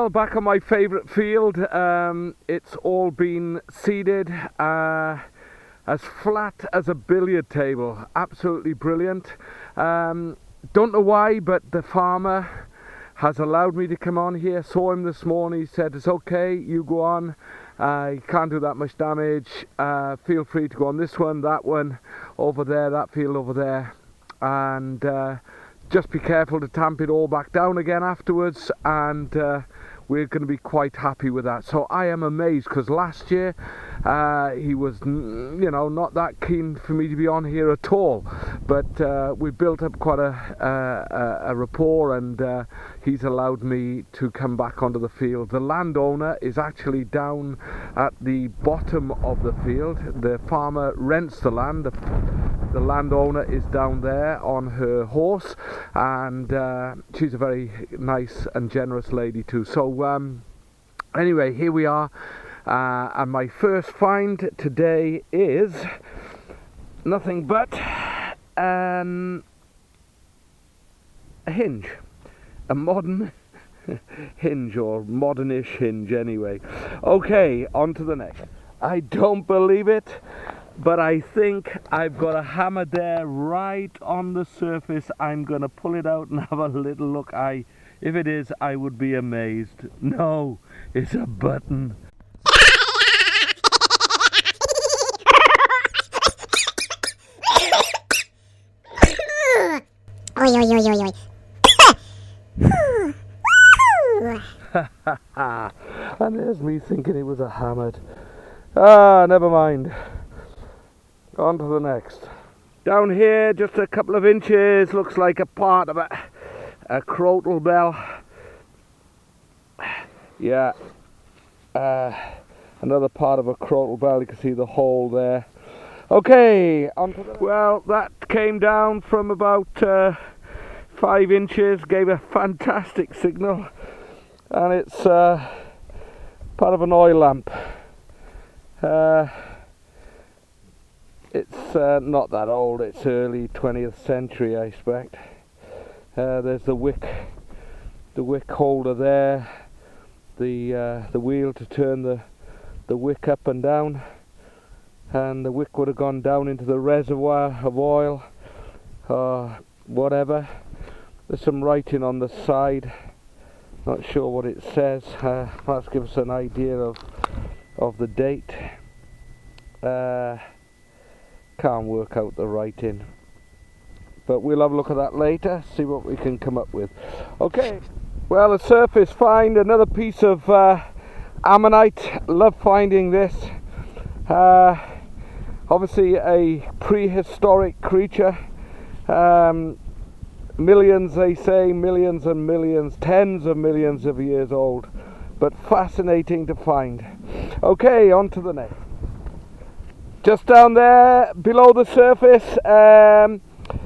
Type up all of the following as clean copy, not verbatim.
Well, back on my favourite field. It's all been seeded, as flat as a billiard table. Absolutely brilliant. Don't know why, but the farmer has allowed me to come on here. Saw him this morning. He said, it's okay, you go on. You can't do that much damage. Feel free to go on this one, that one, over there, that field over there. And just be careful to tamp it all back down again afterwards, and we're going to be quite happy with that. So I am amazed, because last year he was, you know, not that keen for me to be on here at all, but we built up quite a rapport, and he's allowed me to come back onto the field. The landowner is actually down at the bottom of the field. The farmer rents the land. The landowner is down there on her horse, and she's a very nice and generous lady too. So anyway, here we are, and my first find today is nothing but a hinge, a modern hinge, or modernish hinge anyway. Okay, on to the next. I don't believe it, but I think I've got a hammer there right on the surface. I'm going to pull it out and have a little look. If it is, I would be amazed. No, it's a button. Oi, oi, oi, oi, oi. And there's me thinking it was a hammered. Ah, never mind. On to the next. Down here, just a couple of inches, looks like a part of a crotal bell. Yeah, another part of a crotal bell. You can see the hole there. Okay, on to the next. Well, that came down from about 5 inches, gave a fantastic signal, and it's part of an oil lamp. It's not that old, it's early 20th century, I expect. There's the wick holder there, the wheel to turn the wick up and down, and the wick would have gone down into the reservoir of oil, whatever. There's some writing on the side, not sure what it says. Perhaps give us an idea of the date. Can't work out the writing, but we'll have a look at that later, see what we can come up with. Okay, well, a surface find, another piece of ammonite. Love finding this. Obviously a prehistoric creature. Millions, they say, millions and millions, tens of millions of years old, but fascinating to find. Okay, on to the next. Just down there below the surface,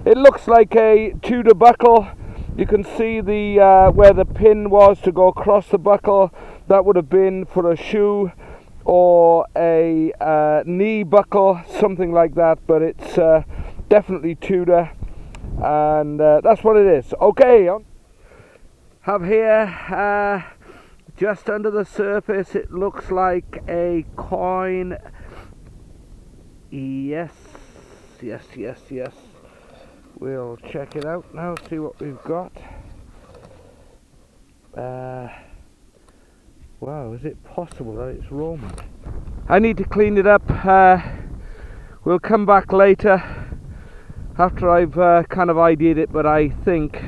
it looks like a Tudor buckle. You can see the where the pin was to go across the buckle. That would have been for a shoe or a knee buckle, something like that, but it's definitely Tudor, and that's what it is. Okay, have here, just under the surface, it looks like a coin. Yes. We'll check it out now, see what we've got. Wow, is it possible that it's Roman? I need to clean it up. We'll come back later after I've kind of ID'd it, but I think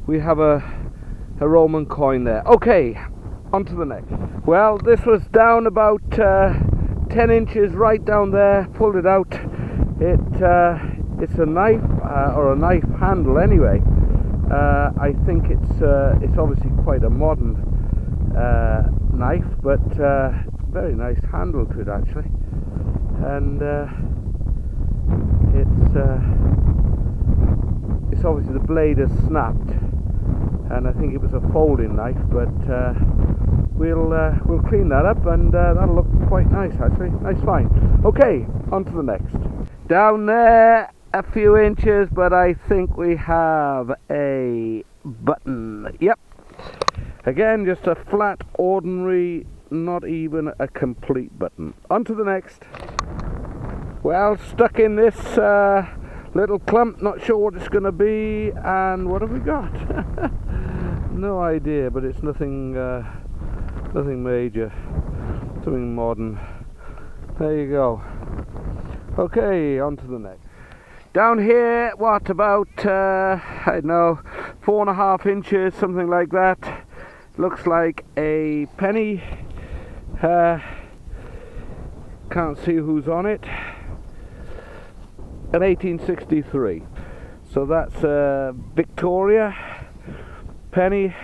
we have a Roman coin there. Okay, on to the next. Well, this was down about 10 inches right down there. Pulled it out. It's a knife, or a knife handle anyway. I think it's obviously quite a modern knife, but very nice handle to it actually, and it's obviously the blade has snapped, and I think it was a folding knife, but we'll clean that up, and that'll look quite nice actually. Nice find. Okay, on to the next. Down there a few inches, but I think we have a button. Yep, Again, just a flat, ordinary, not even a complete button. On to the next. Well, stuck in this little clump, not sure what it's going to be, and what have we got? No idea, but it's nothing major, something modern. There you go. Okay, on to the next. Down here, what, about, I don't know, 4.5 inches, something like that. Looks like a penny. Can't see who's on it. An 1863. So that's a Victoria penny.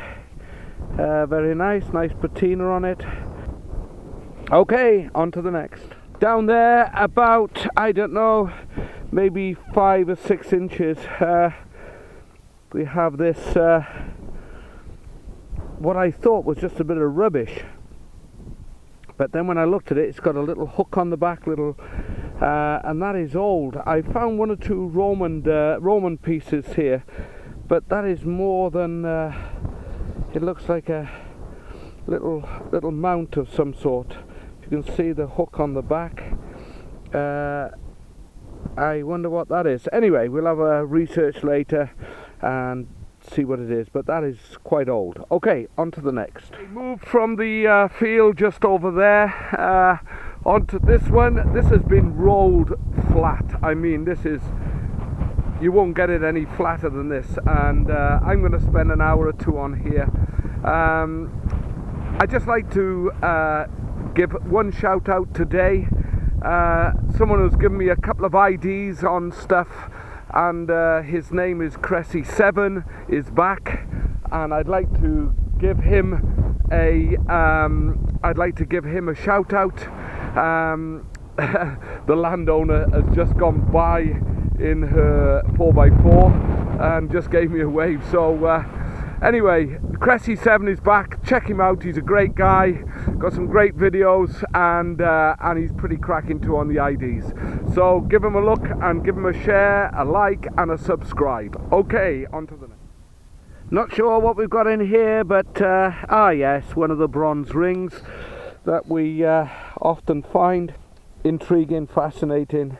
Very nice patina on it. Okay, on to the next. Down there, about, I don't know, maybe 5 or 6 inches, we have this, what I thought was just a bit of rubbish, but then when I looked at it, it's got a little hook on the back, and that is old. I found 1 or 2 Roman pieces here, but that is more than, it looks like a little mount of some sort. You can see the hook on the back. I wonder what that is. Anyway, we'll have a research later and see what it is, but that is quite old. Okay, on to the next. We moved from the field just over there onto this one. This has been rolled flat. I mean, this is, you won't get it any flatter than this, and I'm going to spend an hour or two on here. I'd just like to give one shout out today. Someone who's given me a couple of IDs on stuff, and his name is Cressy7, is back, and I'd like to give him a shout out. The landowner has just gone by in her 4x4 and just gave me a wave. So anyway, Cressy7 is back. Check him out. He's a great guy. Got some great videos, and he's pretty cracking too on the IDs. So give him a look and give him a share, a like, and a subscribe. Okay, on to the next. Not sure what we've got in here, but yes, one of the bronze rings that we often find. Intriguing, fascinating.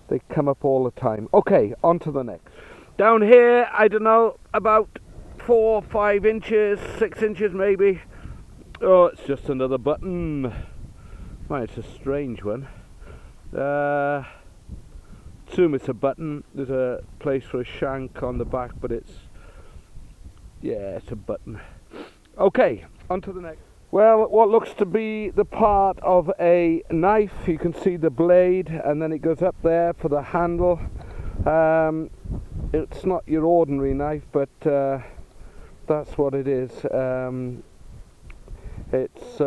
They come up all the time. Okay, on to the next. Down here, I don't know, about 4, 5 inches, 6 inches maybe. Oh, it's just another button. Well, it's a strange one. Assume it's a button. There's a place for a shank on the back, but it's, yeah, it's a button. Okay, on to the next. Well, what looks to be the part of a knife. You can see the blade, and then it goes up there for the handle. It's not your ordinary knife, but that's what it is. It's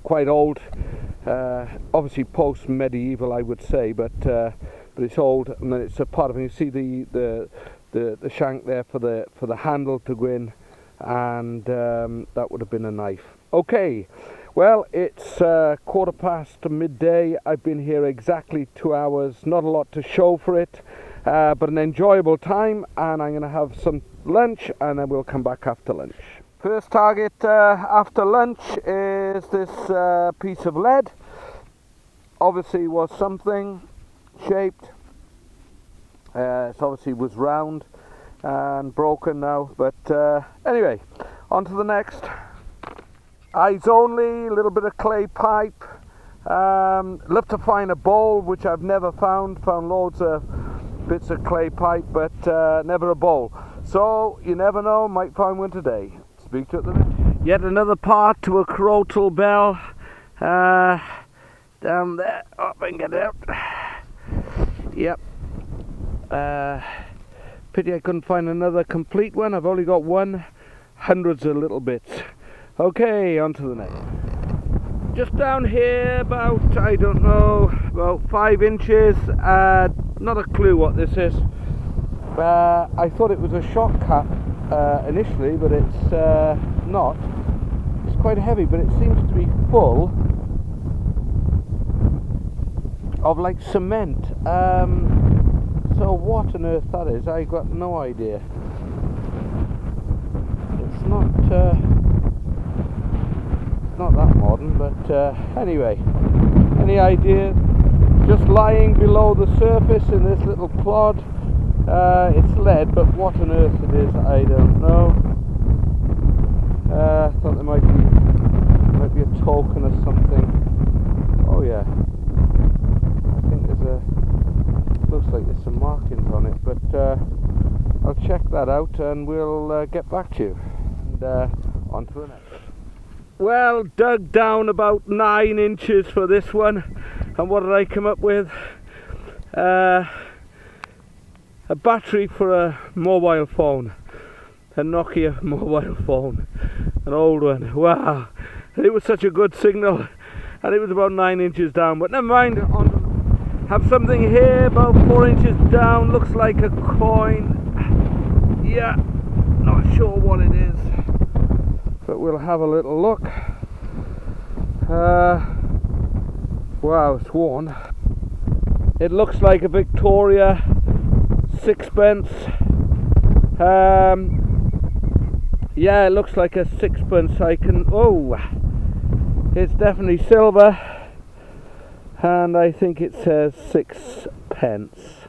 quite old, obviously post-medieval, I would say, but it's old, and then it's a part of it. You see the shank there for the handle to go in, and that would have been a knife. Okay, well, it's 1:15 midday. I've been here exactly 2 hours. Not a lot to show for it, but an enjoyable time, and I'm going to have some lunch, and then we'll come back after lunch. First target after lunch is this piece of lead. Obviously was something shaped. It obviously was round and broken now, but anyway, on to the next. Eyes only, a little bit of clay pipe. Love to find a bowl, which I've never found. Found loads of bits of clay pipe, but never a bowl. So you never know, might find one today. Speak to it the next. Yet another part to a crotal bell. Down there. Oh, I can get it out. Yep. Pity I couldn't find another complete one. I've only got one. Hundreds of little bits. Okay, on to the next. Just down here, about, I don't know, about 5 inches. Not a clue what this is. I thought it was a shock cap initially, but it's not. It's quite heavy, but it seems to be full of like cement. So what on earth that is, I got no idea. It's not not that modern, but anyway, any idea? Just lying below the surface in this little clod. It's lead, but what on earth it is, I don't know. Thought there might be a token or something. Oh yeah, I think looks like there's some markings on it, but I'll check that out and we'll get back to you. And on to the next. Well, dug down about 9 inches for this one, and what did I come up with? A battery for a mobile phone, a Nokia mobile phone, an old one. Wow, and it was such a good signal, and it was about 9 inches down, but never mind. Have something here about 4 inches down, looks like a coin. Yeah, not sure what it is, but we'll have a little look. Wow, it's worn. It looks like a Victoria Sixpence. Yeah, it looks like a sixpence. It's definitely silver, and I think it says 6pence.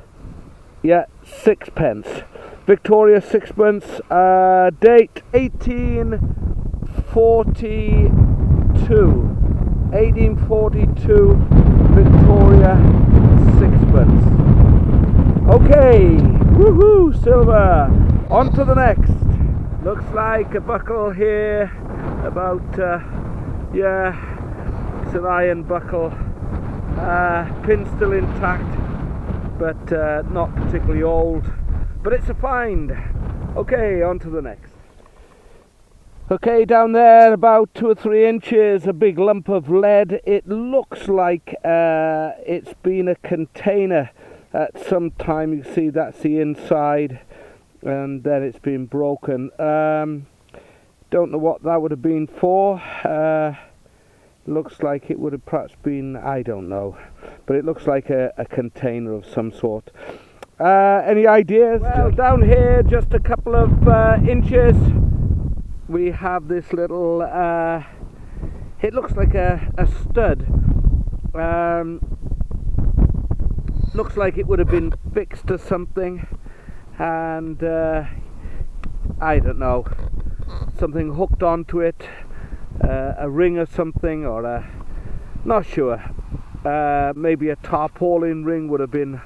Yeah, 6pence. Victoria Sixpence. Date 1842. 1842 Victoria Sixpence. Okay, woohoo, silver. On to the next. Looks like a buckle here, about yeah, it's an iron buckle. Pin's still intact, but not particularly old, but it's a find. Okay, on to the next. Okay, down there about 2 or 3 inches, a big lump of lead. It looks like it's been a container at some time. You can see that's the inside, and then it's been broken. Don't know what that would have been for. Looks like it would have perhaps been, I don't know, but it looks like a container of some sort. Any ideas? Well, down here just a couple of inches, we have this little it looks like a stud. Looks like it would have been fixed to something, and I don't know, something hooked onto it, a ring or something, or not sure, maybe a tarpaulin ring would have been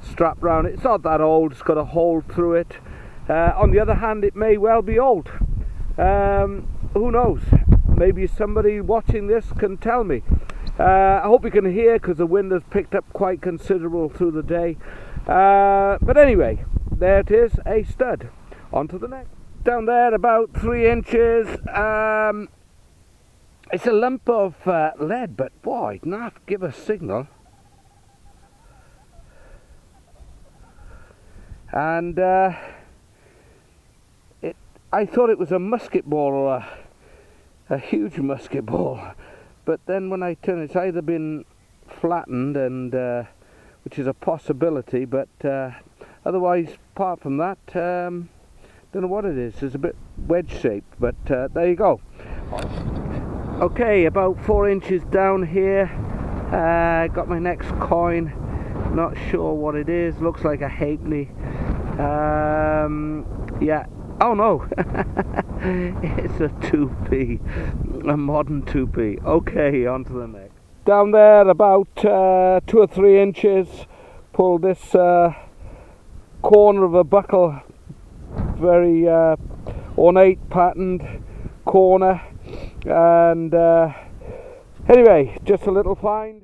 strapped round it. It's not that old, it's got a hole through it. On the other hand, it may well be old. Who knows? Maybe somebody watching this can tell me. I hope you can hear, because the wind has picked up quite considerable through the day. But anyway, there it is, a stud. On to the next. Down there about 3 inches. It's a lump of lead, but boy, it didn't have to give a signal. And I thought it was a musket ball, or a huge musket ball, but then when I turn, it's either been flattened, and which is a possibility, but otherwise, apart from that, don't know what it is. It's a bit wedge shaped, but there you go. Okay, about 4 inches down here, got my next coin. Not sure what it is. Looks like a halfpenny. Yeah. Oh no, it's a 2p, a modern 2p. Okay, on to the next. Down there about 2 or 3 inches, pull this corner of a buckle, very ornate patterned corner, and anyway, just a little find.